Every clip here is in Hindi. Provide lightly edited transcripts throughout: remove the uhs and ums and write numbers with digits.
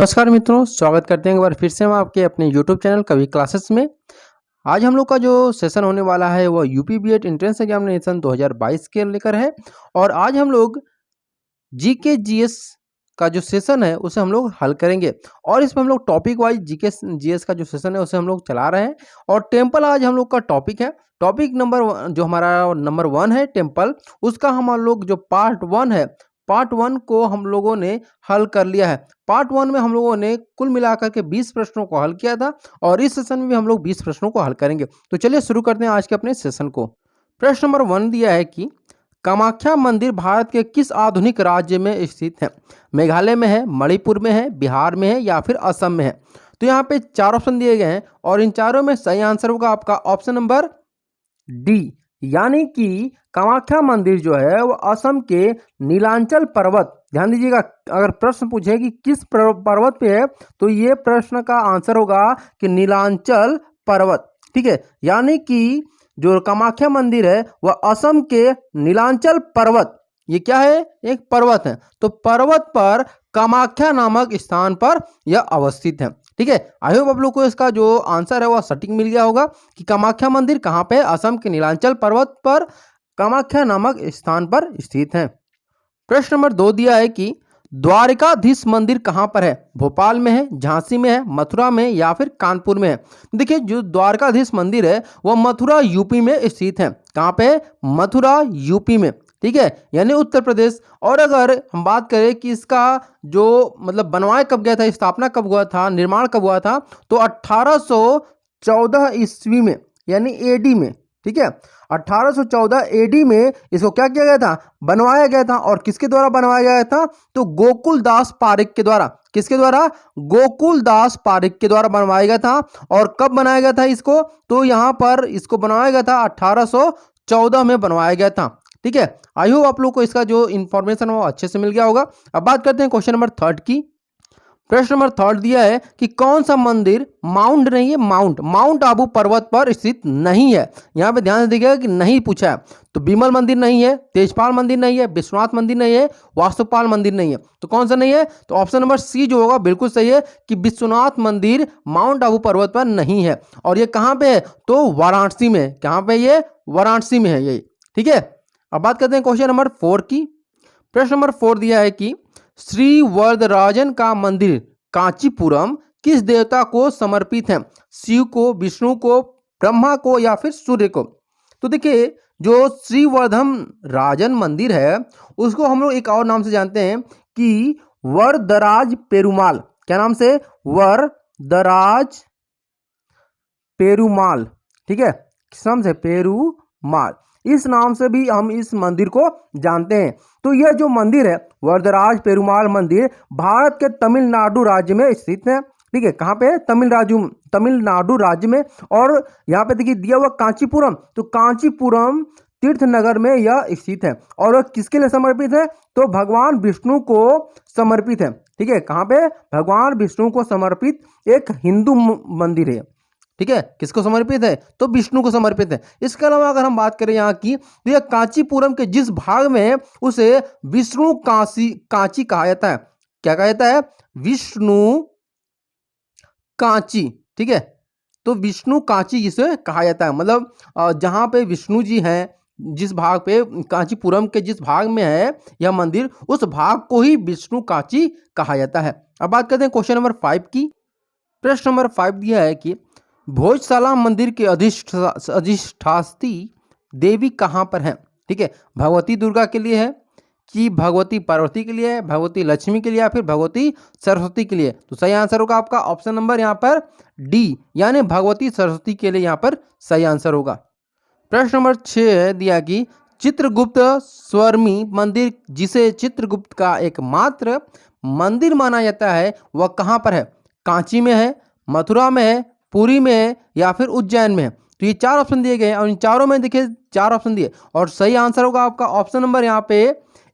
नमस्कार मित्रों, स्वागत करते हैं एक बार फिर से हम आपके अपने यूट्यूब चैनल कवि क्लासेस में। आज हम लोग का जो सेशन होने वाला है वो यूपी बीएड एंट्रेंस एग्जामिनेशन 2022 के लेकर है। और आज हम लोग जीके जीएस का जो सेशन है उसे हम लोग हल करेंगे। और इसमें हम लोग टॉपिक वाइज जीके जीएस का जो सेशन है उसे हम लोग चला रहे हैं। और टेम्पल आज हम लोग का टॉपिक है। टॉपिक नंबर जो हमारा नंबर 1 है टेम्पल, उसका हम लोग जो पार्ट 1 है, पार्ट 1 को हम लोगों ने हल कर लिया है। पार्ट 1 में हम लोगों ने कुल मिलाकर के 20 प्रश्नों को हल किया था और इस सेशन में भी हम लोग 20 प्रश्नों को हल करेंगे। तो चलिए शुरू करते हैं आज के अपने सेशन को। प्रश्न नंबर 1 दिया है कि कामाख्या मंदिर भारत के किस आधुनिक राज्य में स्थित है? मेघालय में है, मणिपुर में है, बिहार में है या फिर असम में है? तो यहाँ पे 4 ऑप्शन दिए गए हैं और इन चारों में सही आंसर होगा आपका ऑप्शन नंबर डी, यानी कि कामाख्या मंदिर जो है वो असम के नीलांचल पर्वत, ध्यान दीजिएगा, अगर प्रश्न पूछे कि किस पर्वत पे है तो ये प्रश्न का आंसर होगा कि नीलांचल पर्वत। ठीक है, यानी कि जो कामाख्या मंदिर है वह असम के नीलांचल पर्वत, ये क्या है? एक पर्वत है। तो पर्वत पर कामाख्या नामक स्थान पर यह अवस्थित है। ठीक है, आई होप आप लोग को इसका जो आंसर है वह सटीक मिल गया होगा कि कामाख्या मंदिर कहाँ पे है? असम के नीलांचल पर्वत पर कामाख्या नामक स्थान पर स्थित है। प्रश्न नंबर 2 दिया है कि द्वारिकाधीश मंदिर कहाँ पर है? भोपाल में है, झांसी में है, मथुरा में या फिर कानपुर में है? देखिए, जो द्वारकाधीश मंदिर है वह मथुरा यूपी में स्थित है। कहाँ पे? मथुरा यूपी में। ठीक है, यानी उत्तर प्रदेश। और अगर हम बात करें कि इसका जो मतलब बनवाया कब गया था, स्थापना कब हुआ था, निर्माण कब हुआ था, तो 1814 ईस्वी में, यानी एडी में। ठीक है, 1814 एडी में इसको क्या किया गया था? बनवाया गया था। और किसके द्वारा बनवाया गया था? तो गोकुलदास पारिक के द्वारा। किसके द्वारा? गोकुलदास पारिक के द्वारा बनवाया गया था। और कब बनाया गया था इसको? तो यहाँ पर इसको बनवाया गया था 1814 में बनवाया गया था। ठीक है, आई होप आप लोग को इसका जो इंफॉर्मेशन वो अच्छे से मिल गया होगा। अब बात करते हैं क्वेश्चन नंबर 3 की। प्रश्न नंबर 3 दिया है कि कौन सा मंदिर माउंट नहीं है, माउंट आबू पर्वत पर स्थित नहीं है? यहाँ पे ध्यान से देखिएगा कि नहीं पूछा है। तो बिमल मंदिर नहीं है, तेजपाल मंदिर नहीं है, विश्वनाथ मंदिर नहीं है, वास्तुपाल मंदिर नहीं है। तो कौन सा नहीं है? तो ऑप्शन नंबर सी जो होगा बिल्कुल सही है कि विश्वनाथ मंदिर माउंट आबू पर्वत पर नहीं है। और ये कहाँ पे है? तो वाराणसी में। कहाँ पे? ये वाराणसी में है ये। ठीक है, अब बात करते हैं क्वेश्चन नंबर 4 की। प्रश्न नंबर 4 दिया है कि श्री वरदराजन का मंदिर कांचीपुरम किस देवता को समर्पित है? शिव को, विष्णु को, ब्रह्मा को या फिर सूर्य को? तो देखिए, जो श्री वर्धम राजन मंदिर है उसको हम लोग एक और नाम से जानते हैं कि वरदराज पेरुमाल। क्या नाम से? वरदराज पेरुमाल। ठीक है, किस नाम से? पेरुमाल। इस नाम से भी हम इस मंदिर को जानते हैं। तो यह जो मंदिर है वरदराज पेरुमाल मंदिर भारत के तमिलनाडु राज्य में स्थित है। ठीक है, कहाँ पे है? तमिलनाडु राज्य में। और यहाँ पे देखिए दिया हुआ कांचीपुरम, तो कांचीपुरम तीर्थनगर में यह स्थित है। और वह किसके लिए समर्पित है? तो भगवान विष्णु को समर्पित है। ठीक है, कहाँ पे? भगवान विष्णु को समर्पित एक हिंदू मंदिर है। ठीक है, किसको समर्पित है? तो विष्णु को समर्पित है। इसके अलावा अगर हम बात करें यहाँ की, तो यह कांचीपुरम के जिस भाग में है उसे विष्णु कांची कहा जाता है। क्या कहा जाता है? विष्णु कांची। ठीक है, तो विष्णु कांची जिसे कहा जाता है, मतलब जहाँ पे विष्णु जी हैं, जिस भाग पे कांचीपुरम के जिस भाग में है यह मंदिर, उस भाग को ही विष्णु कांची कहा जाता है। अब बात करते हैं क्वेश्चन नंबर 5 की। प्रश्न नंबर 5 दिया है कि भोजशाला मंदिर के अधिष्ठात्री देवी कहाँ पर है? ठीक है, भगवती दुर्गा के लिए है कि भगवती पार्वती के लिए है, भगवती लक्ष्मी के लिए या फिर भगवती सरस्वती के लिए? तो सही आंसर होगा आपका ऑप्शन नंबर यहाँ पर डी, यानी भगवती सरस्वती के लिए यहाँ पर सही आंसर होगा। प्रश्न नंबर 6 दिया कि चित्रगुप्त स्वर्मी मंदिर, जिसे चित्रगुप्त का एकमात्र मंदिर माना जाता है, वह कहाँ पर है? कांची में है, मथुरा में है, पुरी में है या फिर उज्जैन में है? तो ये 4 ऑप्शन दिए गए हैं और इन चारों में देखिए 4 ऑप्शन दिए और सही आंसर होगा आपका ऑप्शन नंबर यहाँ पे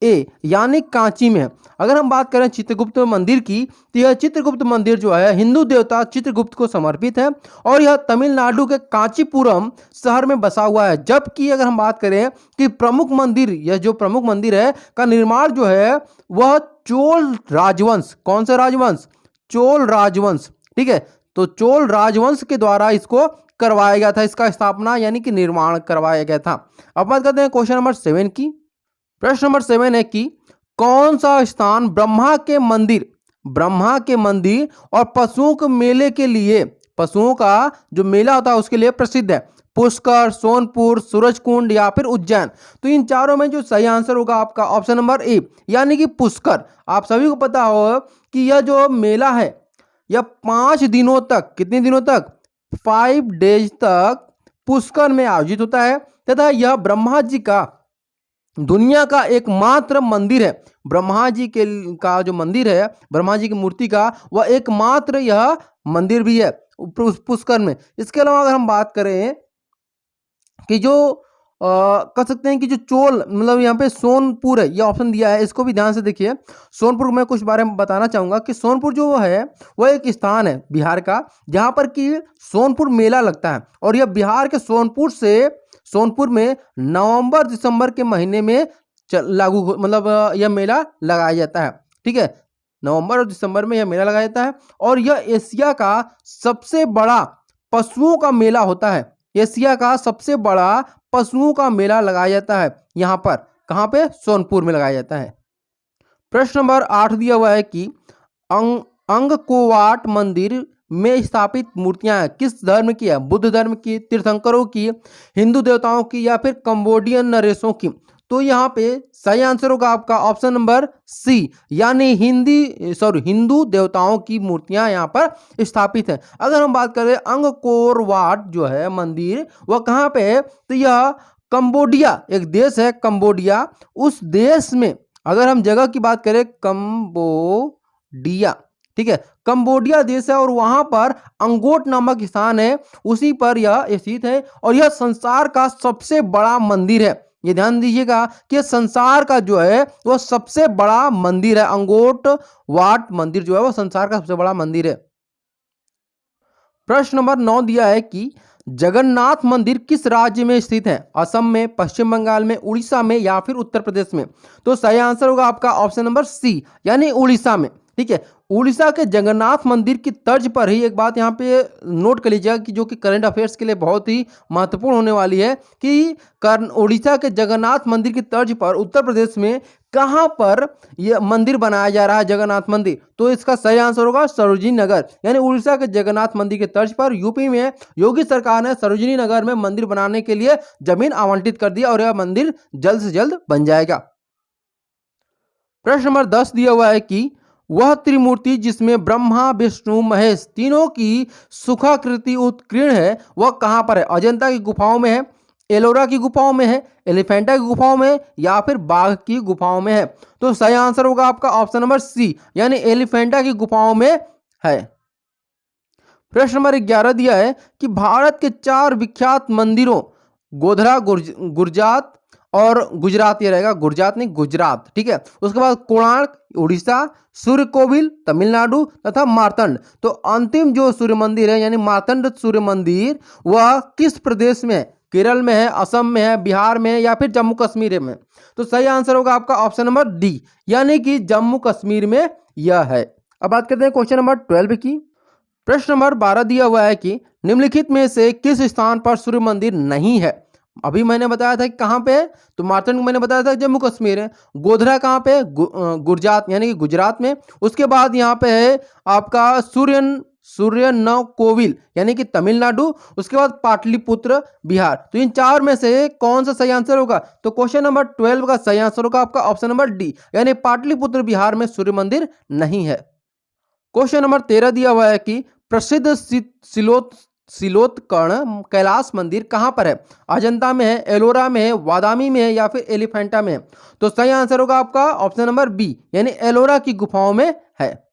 ए, यानी कांची में है। अगर हम बात करें चित्रगुप्त मंदिर की, तो यह चित्रगुप्त मंदिर जो है हिंदू देवता चित्रगुप्त को समर्पित है और यह तमिलनाडु के कांचीपुरम शहर में बसा हुआ है। जबकि अगर हम बात करें कि प्रमुख मंदिर, यह जो प्रमुख मंदिर है का निर्माण जो है वह चोल राजवंश, कौन सा राजवंश? चोल राजवंश, ठीक है, तो चोल राजवंश के द्वारा इसको करवाया गया था, इसका स्थापना यानी कि निर्माण करवाया गया था। अब बात करते हैं क्वेश्चन नंबर 7 की। प्रश्न नंबर 7 है कि कौन सा स्थान ब्रह्मा के मंदिर और पशुओं के मेले के लिए, पशुओं का जो मेला होता है उसके लिए प्रसिद्ध है? पुष्कर, सोनपुर, सूरजकुंड या फिर उज्जैन। तो इन चारों में जो सही आंसर होगा आपका ऑप्शन नंबर ए यानी कि पुष्कर। आप सभी को पता हो कि यह जो मेला है यह 5 दिनों तक, कितने दिनों तक, 5 डेज तक पुष्कर में आयोजित होता है तथा यह ब्रह्मा जी का दुनिया का एकमात्र मंदिर है। ब्रह्मा जी के का जो मंदिर है, ब्रह्मा जी की मूर्ति का, वह एकमात्र यह मंदिर भी है पुष्कर में। इसके अलावा अगर हम बात करें कि जो कह सकते हैं कि जो चोल, मतलब यहाँ पे सोनपुर है, ये ऑप्शन दिया है, इसको भी ध्यान से देखिए। सोनपुर में कुछ बारे में बताना चाहूँगा कि सोनपुर जो है वह एक स्थान है बिहार का जहाँ पर कि सोनपुर मेला लगता है और यह बिहार के सोनपुर में नवंबर दिसंबर के महीने में मतलब यह मेला लगाया जाता है, ठीक है, नवंबर और दिसंबर में यह मेला लगाया जाता है और यह एशिया का सबसे बड़ा पशुओं का मेला होता है। एशिया का सबसे बड़ा पशुओं का मेला लगाया जाता है यहाँ पर, कहाँ पे, सोनपुर में लगाया जाता है। प्रश्न नंबर 8 दिया हुआ है कि अंगकोवाट मंदिर में स्थापित मूर्तियां किस धर्म की है? बुद्ध धर्म की, तीर्थंकरों की, हिंदू देवताओं की या फिर कंबोडियन नरेशों की। तो यहाँ पे सही आंसर होगा आपका ऑप्शन नंबर सी यानी हिंदू देवताओं की मूर्तियां यहाँ पर स्थापित है। अगर हम बात करें अंगकोरवाट जो है मंदिर, वह कहाँ पे है? तो यह कंबोडिया, एक देश है कंबोडिया, उस देश में अगर हम जगह की बात करें कंबोडिया, ठीक है, कंबोडिया देश है और वहां पर अंगोट नामक स्थान है, उसी पर यह स्थित है और यह संसार का सबसे बड़ा मंदिर है। ये ध्यान दीजिएगा कि संसार का जो है वह सबसे बड़ा मंदिर है। अंगोट वाट मंदिर जो है वह संसार का सबसे बड़ा मंदिर है। प्रश्न नंबर 9 दिया है कि जगन्नाथ मंदिर किस राज्य में स्थित है? असम में, पश्चिम बंगाल में, उड़ीसा में या फिर उत्तर प्रदेश में। तो सही आंसर होगा आपका ऑप्शन नंबर सी यानी उड़ीसा में, ठीक है। उड़ीसा के जगन्नाथ मंदिर की तर्ज पर ही एक बात यहाँ पे नोट कर लीजिएगा कि जो कि करंट अफेयर्स के लिए बहुत ही महत्वपूर्ण होने वाली है कि उड़ीसा के जगन्नाथ मंदिर की तर्ज पर उत्तर प्रदेश में कहाँ पर यह मंदिर बनाया जा रहा है, जगन्नाथ मंदिर। तो इसका सही आंसर होगा सरोजिनी नगर यानी उड़ीसा के जगन्नाथ मंदिर के तर्ज पर यूपी में योगी सरकार ने सरोजिनी नगर में मंदिर बनाने के लिए जमीन आवंटित कर दिया और यह मंदिर जल्द से जल्द बन जाएगा। प्रश्न नंबर 10 दिया हुआ है कि वह त्रिमूर्ति जिसमें ब्रह्मा, विष्णु, महेश तीनों की सुखाकृति उत्कीर्ण है वह कहां पर है? अजंता की गुफाओं में है, एलोरा की गुफाओं में है, एलिफेंटा की गुफाओं में या फिर बाघ की गुफाओं में है। तो सही आंसर होगा आपका ऑप्शन नंबर सी यानी एलिफेंटा की गुफाओं में है। प्रश्न नंबर 11 दिया है कि भारत के 4 विख्यात मंदिरों गोधरा, गुजरात और गुजरात, ये रहेगा गुजरात नहीं गुजरात, ठीक है। उसके बाद कोणार्क उड़ीसा, सूर्य कोविल तमिलनाडु तथा मार्तंड। तो अंतिम जो सूर्य मंदिर है यानी मार्तंड सूर्य मंदिर वह किस प्रदेश में है? केरल में है, असम में है, बिहार में है या फिर जम्मू कश्मीर में। तो सही आंसर होगा आपका ऑप्शन नंबर डी यानी कि जम्मू कश्मीर में यह है। अब बात करते हैं क्वेश्चन नंबर 12 की। प्रश्न नंबर 12 दिया हुआ है कि निम्नलिखित में से किस स्थान पर सूर्य मंदिर नहीं है? अभी मैंने बताया था कि कहाँ पे है, तो मार्तंड मैंने बताया था जम्मू कश्मीर है। गोधरा कहाँ पे है? गुजरात यानी कि गुजरात में। उसके बाद यहाँ पे है आपका सूर्य नव कोविल यानी कि तमिलनाडु। उसके बाद पाटलिपुत्र बिहार। तो इन 4 में से कौन सा सही आंसर होगा? तो क्वेश्चन नंबर 12 का सही आंसर होगा आपका ऑप्शन नंबर डी यानी पाटलिपुत्र बिहार में सूर्य मंदिर नहीं है। क्वेश्चन नंबर 13 दिया हुआ है कि प्रसिद्ध सिलोत्कर्ण कैलाश मंदिर कहां पर है? अजंता में है, एलोरा में है, वादामी में है या फिर एलिफेंटा में है। तो सही आंसर होगा आपका ऑप्शन नंबर बी यानी एलोरा की गुफाओं में है।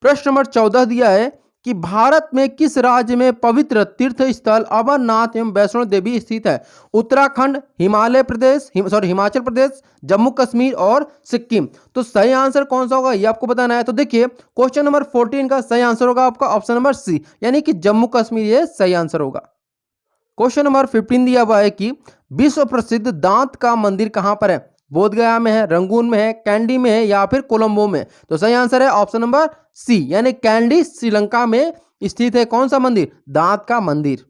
प्रश्न नंबर 14 दिया है कि भारत में किस राज्य में पवित्र तीर्थ स्थल अमरनाथ एवं वैष्णो देवी स्थित है? उत्तराखंड, हिमाचल प्रदेश, जम्मू कश्मीर और सिक्किम। तो सही आंसर कौन सा होगा ये आपको बताना है। तो देखिए क्वेश्चन नंबर 14 का सही आंसर होगा आपका ऑप्शन नंबर सी यानी कि जम्मू कश्मीर ये सही आंसर होगा। क्वेश्चन नंबर 15 दिया हुआ है कि विश्व प्रसिद्ध दांत का मंदिर कहां पर है? बोध गया में है, रंगून में है, कैंडी में है या फिर कोलंबो में? तो सही आंसर है ऑप्शन नंबर सी, यानी कैंडी श्रीलंका में स्थित है कौन सा मंदिर? दांत का मंदिर।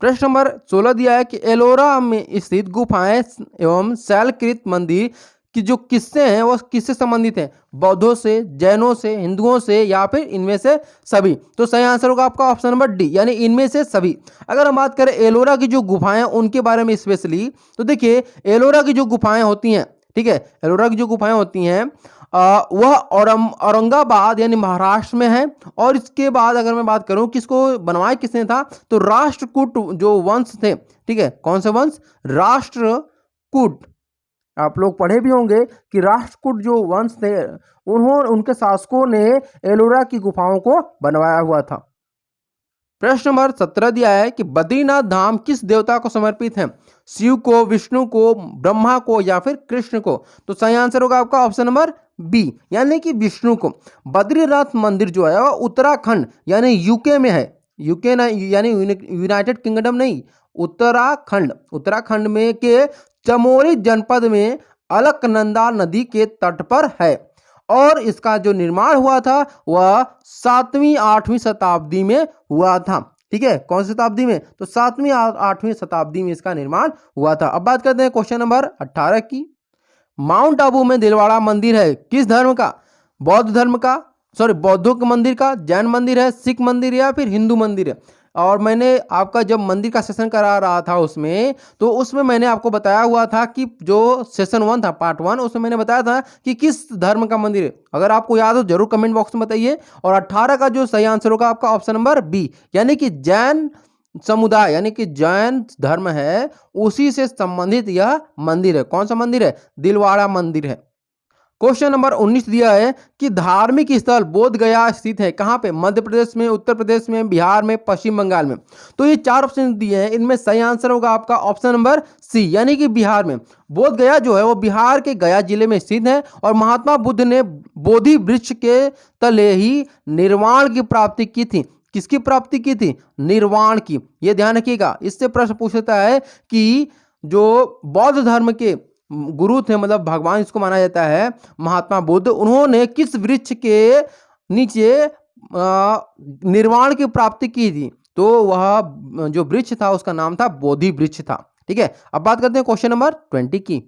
प्रश्न नंबर 16 दिया है कि एलोरा में स्थित गुफाएं एवं शैलकृत मंदिर की जो किस्से हैं वो किससे संबंधित हैं? बौद्धों से, जैनों से, हिंदुओं से या फिर इनमें से सभी? तो सही आंसर होगा आपका ऑप्शन नंबर डी, यानी इनमें से सभी। अगर हम बात करें एलोरा की जो गुफाएं उनके बारे में स्पेशली, तो देखिए एलोरा की जो गुफाएं होती हैं, ठीक है, एलोरा की जो गुफाएं होती हैं वह औरंगाबाद यानी महाराष्ट्र में है। और इसके बाद अगर मैं बात करूं किसको बनवाया किसने था, तो राष्ट्रकूट जो वंश थे, ठीक है, कौन से वंश? राष्ट्रकूट। आप लोग पढ़े भी होंगे कि राष्ट्रकूट जो वंश थे उनके शासकों ने एलोरा की गुफाओं को बनवाया हुआ था। प्रश्न नंबर 17 दिया है कि बद्रीनाथ धाम किस देवता को समर्पित है? शिव को, विष्णु को, ब्रह्मा को या फिर कृष्ण को? तो सही आंसर होगा आपका ऑप्शन नंबर बी, यानी कि विष्णु को। बद्रीनाथ मंदिर जो है वह उत्तराखंड यानी यूके में है। यूके ना यानी यूनाइटेड किंगडम नहीं, उत्तराखंड, उत्तराखंड में के चमोली जनपद में अलकनंदा नदी के तट पर है। और इसका जो निर्माण हुआ था वह 7वीं 8वीं शताब्दी में हुआ था। ठीक है, कौन सी शताब्दी में? तो 7वीं 8वीं शताब्दी में इसका निर्माण हुआ था। अब बात करते हैं क्वेश्चन नंबर 18 की। माउंट आबू में दिलवाड़ा मंदिर है किस धर्म का? बौद्ध धर्म का, सॉरी बौद्धों के मंदिर का, जैन मंदिर है, सिख मंदिर या फिर हिंदू मंदिर है? और मैंने आपका जब मंदिर का सेशन करा रहा था उसमें, तो उसमें मैंने आपको बताया हुआ था कि जो सेशन 1 था, पार्ट 1, उसमें मैंने बताया था कि किस धर्म का मंदिर है। अगर आपको याद हो जरूर कमेंट बॉक्स में बताइए। और 18 का जो सही आंसर होगा आपका ऑप्शन नंबर बी, यानी कि जैन समुदाय यानी कि जैन धर्म है उसी से संबंधित यह मंदिर है। कौन सा मंदिर है? दिलवाड़ा मंदिर है। क्वेश्चन नंबर 19 दिया है कि धार्मिक स्थल बोध गया स्थित है कहां पे? मध्य प्रदेश में, उत्तर प्रदेश में, बिहार में, पश्चिम बंगाल में? तो ये 4 ऑप्शन दिए हैं, इनमें सही आंसर होगा आपका ऑप्शन नंबर सी, यानी कि बिहार में। बोध गया जो है वो बिहार के गया जिले में स्थित है और महात्मा बुद्ध ने बोधि वृक्ष के तले ही निर्वाण की प्राप्ति की थी। किसकी प्राप्ति की थी? निर्वाण की। यह ध्यान रखिएगा, इससे प्रश्न पूछता है कि जो बौद्ध धर्म के गुरु थे, मतलब भगवान इसको माना जाता है, महात्मा बुद्ध, उन्होंने किस वृक्ष के नीचे निर्वाण की प्राप्ति की थी? तो वह जो वृक्ष था उसका नाम था बोधि वृक्ष था। ठीक है, अब बात करते हैं क्वेश्चन नंबर 20 की।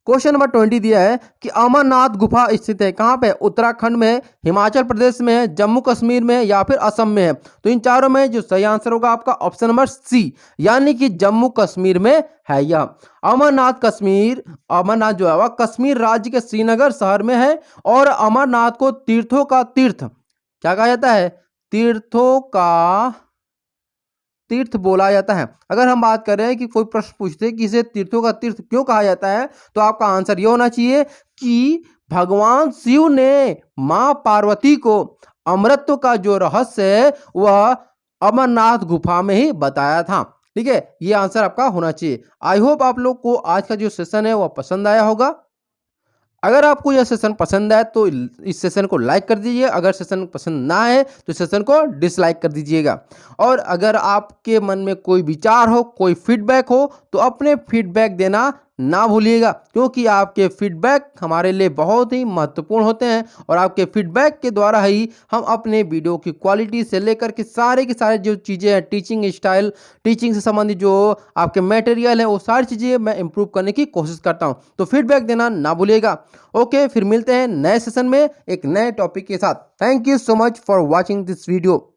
क्वेश्चन नंबर 20 दिया है कि अमरनाथ गुफा स्थित है कहां पे? उत्तराखंड में, हिमाचल प्रदेश में, जम्मू कश्मीर में या फिर असम में है? तो इन चारों में जो सही आंसर होगा आपका ऑप्शन नंबर सी, यानी कि जम्मू कश्मीर में है यह। अमरनाथ जो है वह कश्मीर राज्य के श्रीनगर शहर में है और अमरनाथ को तीर्थों का तीर्थ क्या कहा जाता है? तीर्थों का तीर्थ बोला जाता है। अगर हम बात कर रहे हैं कि कोई प्रश्न पूछते हैं कि इसे तीर्थों का तीर्थ क्यों कहा जाता है, तो आपका आंसर ये होना चाहिए कि भगवान शिव ने मां पार्वती को अमृतत्व का जो रहस्य है वह अमरनाथ गुफा में ही बताया था। ठीक है, ये आंसर आपका होना चाहिए। आई होप आप लोग को आज का जो सेशन है वह पसंद आया होगा। अगर आपको यह सेशन पसंद आए तो इस सेशन को लाइक कर दीजिए, अगर सेशन पसंद ना आए तो सेशन को डिसलाइक कर दीजिएगा। और अगर आपके मन में कोई विचार हो, कोई फीडबैक हो, तो अपने फीडबैक देना ना भूलिएगा, क्योंकि आपके फीडबैक हमारे लिए बहुत ही महत्वपूर्ण होते हैं और आपके फीडबैक के द्वारा ही हम अपने वीडियो की क्वालिटी से लेकर के सारे जो चीज़ें हैं, टीचिंग स्टाइल, टीचिंग से संबंधित जो आपके मटेरियल है, वो सारी चीज़ें मैं इंप्रूव करने की कोशिश करता हूं। तो फीडबैक देना ना भूलिएगा। ओके, फिर मिलते हैं नए सेशन में एक नए टॉपिक के साथ। Thank you so much for watching this video.